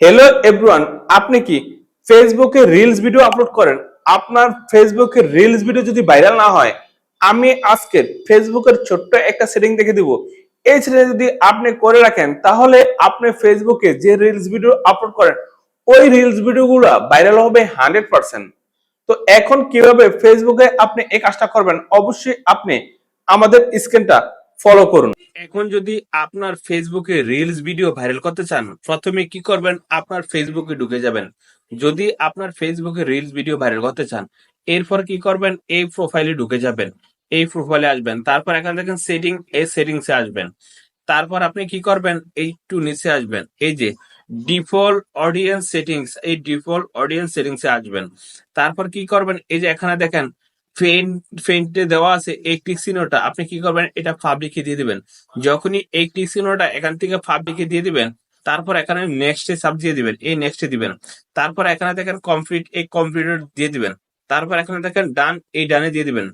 Hello everyone, আপনি কি ফেসবুকে রিলস ভিডিও আপলোড করেন? আপনার ফেসবুকে রিলস ভিডিও যদি ভাইরাল না হয়, আমি আজকে ফেসবুকের ছোট্ট একটা সেটিং দেখে দিব। এই সেটিং যদি আপনি করে রাখেন, তাহলে আপনি ফেসবুকে যে রিলস ভিডিও আপলোড করেন, ওই রিলস ভিডিওগুলো ভাইরাল হবে 100%। তো এখন কিভাবে ফেসবুকে আপনি এই কাজটা করবেন, অবশ্যই আপনি আমাদের স্ক্রিনটা ফলো করুন। এখন যদি আপনার ফেসবুকে রিলস ভিডিও ভাইরাল করতে চান, প্রথমে কি করবেন, আপনার ফেসবুকে ঢুকে যাবেন। যদি আপনার ফেসবুকে রিলস ভিডিও ভাইরাল করতে চান, এরপর কি করবেন, এই প্রোফাইলে ঢুকে যাবেন। এই প্রোফাইলে আসবেন, তারপর এখানে দেখেন সেটিং, এই সেটিংসে আসবেন। তারপর আপনি কি করবেন, এই একটু নিচে আসবেন, এই যে ডিফল্ট অডিয়েন্স সেটিংস, এই ডিফল্ট অডিয়েন্স সেটিংসে আসবেন। তারপর কি করবেন, এই যে এখানে দেখেন ফেন্টে দেওয়া আছে এই টিক চিহ্নটা, আপনি কি করবেন, এটা পাবলিকে দিয়ে দিবেন। যখনই এই টিক চিহ্নটা এখান থেকে পাবলিকে দিয়ে দিবেন, তারপর এখানে নেক্সটে সাব দিয়ে দিবেন, এই নেক্সটে দিবেন। তারপর এখানে দেখেন কমপ্লিট, এই কমপ্লিট দিয়ে দিবেন। তারপর এখানে দেখেন ডান, এই ডানে দিয়ে দিবেন।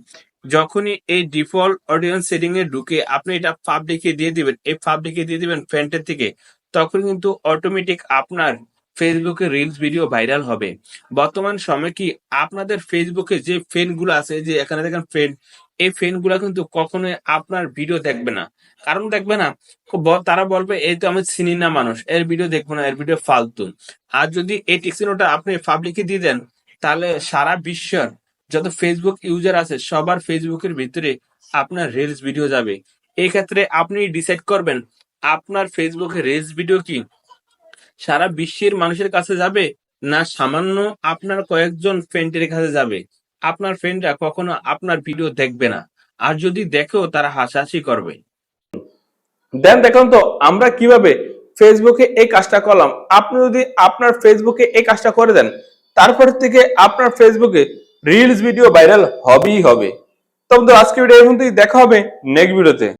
যখনই এই ডিফল্ট অডিয়েন্স সেটিং এ ঢুকে আপনি এটা পাবলিকে দিয়ে দিবেন, এই পাবলিকে দিয়ে দিবেন ফ্রেন্ডের থেকে, তখন কিন্তু অটোমেটিক আপনার ফেসবুকে রিলস ভিডিও ভাইরাল হবে। বর্তমান সময় কি আপনাদের ফেসবুকে যে ফ্রেন্ড গুলো আছে, যে এখানে দেখেন ফ্রেন্ড, এই ফ্রেন্ড গুলা কিন্তু কখনোই আপনার ভিডিও দেখবে না। কারণ দেখবে না, তারা বলবে এই তো আমি চিনি না মানুষ, এর ভিডিও দেখবো না, এর ভিডিও ফালতু। আর যদি এই টিক্সিনোটা আপনি পাবলিকে দিয়ে দেন, তাহলে সারা বিশ্বের যত ফেসবুক ইউজার আছে সবার ফেসবুকের ভিতরে আপনার রিলস ভিডিও যাবে। এই ক্ষেত্রে আপনি ডিসাইড করবেন আপনার ফেসবুকে রিলস ভিডিও কি সারা বিশ্বের মানুষের কাছে যাবে, না সামান্য আপনার কয়েকজন ফ্রেন্ডের কাছে যাবে। আপনার ফ্রেন্ডরা কখনো আপনার ভিডিও দেখবে না, আর যদি দেখেও তারা হাসাহাসি করবে। দেন দেখুন তো আমরা কিভাবে ফেসবুকে এই কাজটা করলাম। আপনি যদি আপনার ফেসবুকে এই কাজটা করে দেন, তারপর থেকে আপনার ফেসবুকে রিলস ভিডিও ভাইরাল হবেই হবে। তবে আজকে ভিডিও এখন দেখা হবে নেক্সট ভিডিওতে।